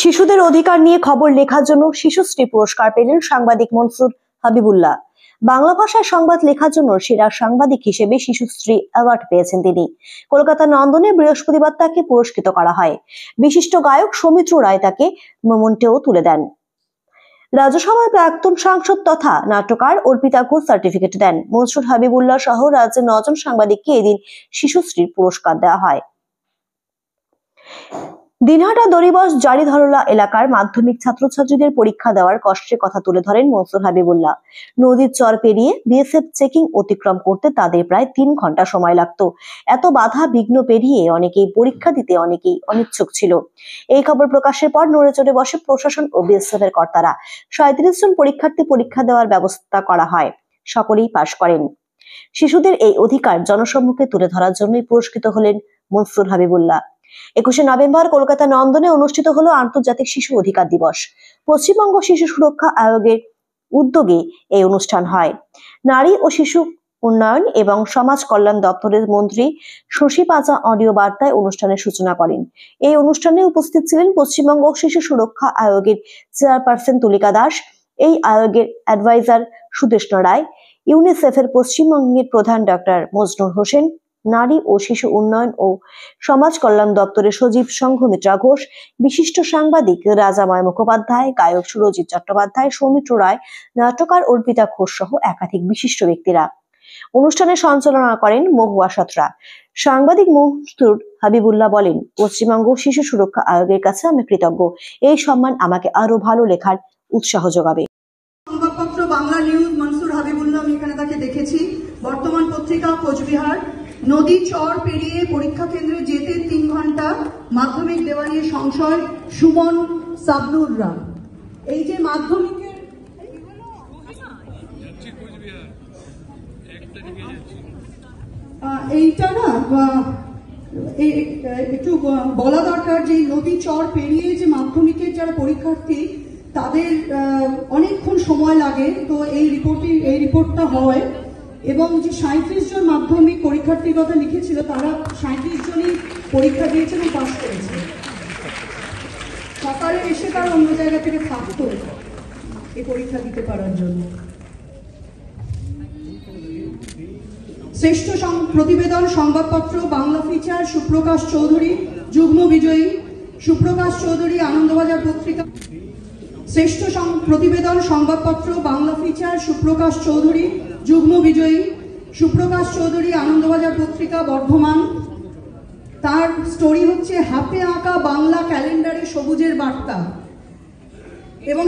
শিশুদের অধিকার নিয়ে খবর লেখার জন্য শিশুশ্রী পুরস্কার পেলেন সাংবাদিক মনসুর হাবিবুল্লাহ। বাংলা ভাষায় সংবাদ লেখার জন্য সেরা সাংবাদিক হিসেবে শিশুশ্রী অ্যাওয়ার্ড পেয়েছেন তিনি। কলকাতা নন্দনে বৃহস্পতিবার তাকে পুরস্কৃত করা হয়। বিশিষ্ট গায়ক সৌমিত্র রায় তাকে মোমেন্টেও তুলে দেন। রাজ্যসভার প্রাক্তন সাংসদ তথা নাট্যকার অর্পিতা ঘোষ সার্টিফিকেট দেন। মনসুর হাবিবুল্লাহ সহ রাজ্যের 9 জন সাংবাদিককে এদিন শিশুশ্রীর পুরস্কার দেওয়া হয়। দিনহাটা দড়িবস জারিধরলা এলাকার মাধ্যমিক ছাত্রছাত্রীদের পরীক্ষা দেওয়ার কষ্টের কথা তুলে ধরেন মনসুর হাবিবুল্লাহ। নদীর চর পেরিয়ে বিএসএফ চেকিং অতিক্রম করতে তাদের প্রায় 3 ঘন্টা সময় লাগতো। এত বাধা বিঘ্ন পেরিয়ে অনেকেই পরীক্ষা দিতে অনিচ্ছুক ছিল। এই খবর প্রকাশের পর নড়েচড়ে বসে প্রশাসন ও বিএসএফ এর কর্তারা। 37 জন পরীক্ষার্থী পরীক্ষা দেওয়ার ব্যবস্থা করা হয়। সকলেই পাশ করেন। শিশুদের এই অধিকার জনসম্মুখে তুলে ধরার জন্যই পুরস্কৃত হলেন মনসুর হাবিবুল্লাহ। 21শে নভেম্বর কলকাতা নন্দনে অনুষ্ঠিত হলো আন্তর্জাতিক শিশু অধিকার দিবস। পশ্চিমবঙ্গ শিশু সুরক্ষা আয়োগের উদ্যোগে এই অনুষ্ঠান হয়। নারী ও শিশু উন্নয়ন এবং সমাজ কল্যাণ দপ্তরের মন্ত্রী শশী পাঁচা অডিও বার্তায় অনুষ্ঠানের সূচনা করেন। এই অনুষ্ঠানে উপস্থিত ছিলেন পশ্চিমবঙ্গ শিশু সুরক্ষা আয়োগের চেয়ারপারসন তুলিকা দাস, এই আয়োগের অ্যাডভাইজার সুদেষ্ণা রায়, ইউনিসেফের পশ্চিমবঙ্গের প্রধান ডক্টর মজনুর হোসেন, নারী ও শিশু উন্নয়ন ও সমাজ কল্যাণ দপ্তরের সচিব সংঘমিত্রা ঘোষ, বিশিষ্ট সাংবাদিক রাজাময় মুখোপাধ্যায়, গায়ক সুরজিৎ চট্টোপাধ্যায়, সৌমিত্র রায়, নাট্যকার অর্পিতা ঘোষ সহ একাধিক বিশিষ্ট ব্যক্তিরা। অনুষ্ঠানে সঞ্চালনা করেন মহুয়া সত্রা। সাংবাদিক মনসুর হাবিবুল্লাহ বলেন, পশ্চিমবঙ্গ শিশু সুরক্ষা আয়োগের কাছে আমি কৃতজ্ঞ। এই সম্মান আমাকে আরো ভালো লেখার উৎসাহ যোগাবে। সংবাদপত্র বাংলা নিউজ মনসুর হাবিবুল্লাহ, আমি এখানে তাকে দেখেছি। বর্তমান পত্রিকা কোচবিহার। নদী চর পেরিয়ে পরীক্ষা কেন্দ্রে যেতে 3 ঘন্টা, মাধ্যমিক দেওয়া নিয়ে সংশয়, সুমন সাবনুররা। এই যে মাধ্যমিকের এইটা না একটু বলা দরকার যে নদী চর পেরিয়ে যে মাধ্যমিকের যারা পরীক্ষার্থী তাদের অনেকক্ষণ সময় লাগে। তো এই রিপোর্টটা হয় এবং যে 37 জন মাধ্যমিক পরীক্ষার্থীর কথা লিখেছিল তারা 37 জনই পরীক্ষা দিয়েছেন এবং পাস করেছে। সকালে এসে তারা অন্য জায়গা থেকে থাকতো এই পরীক্ষা দিতে পারার জন্য। শ্রেষ্ঠ প্রতিবেদন সংবাদপত্র বাংলা ফিচার সুপ্রকাশ চৌধুরী যুগ্ম বিজয়ী। সুপ্রকাশ চৌধুরী আনন্দবাজার পত্রিকা। শ্রেষ্ঠ প্রতিবেদন সংবাদপত্র বাংলা ফিচার সুপ্রকাশ চৌধুরী যুগ্ম বিজয়ী। সুপ্রকাশ চৌধুরী আনন্দবাজার পত্রিকা বর্ধমান। তার স্টোরি হচ্ছে হাতে আঁকা বাংলা ক্যালেন্ডারে সবুজের বার্তা। এবং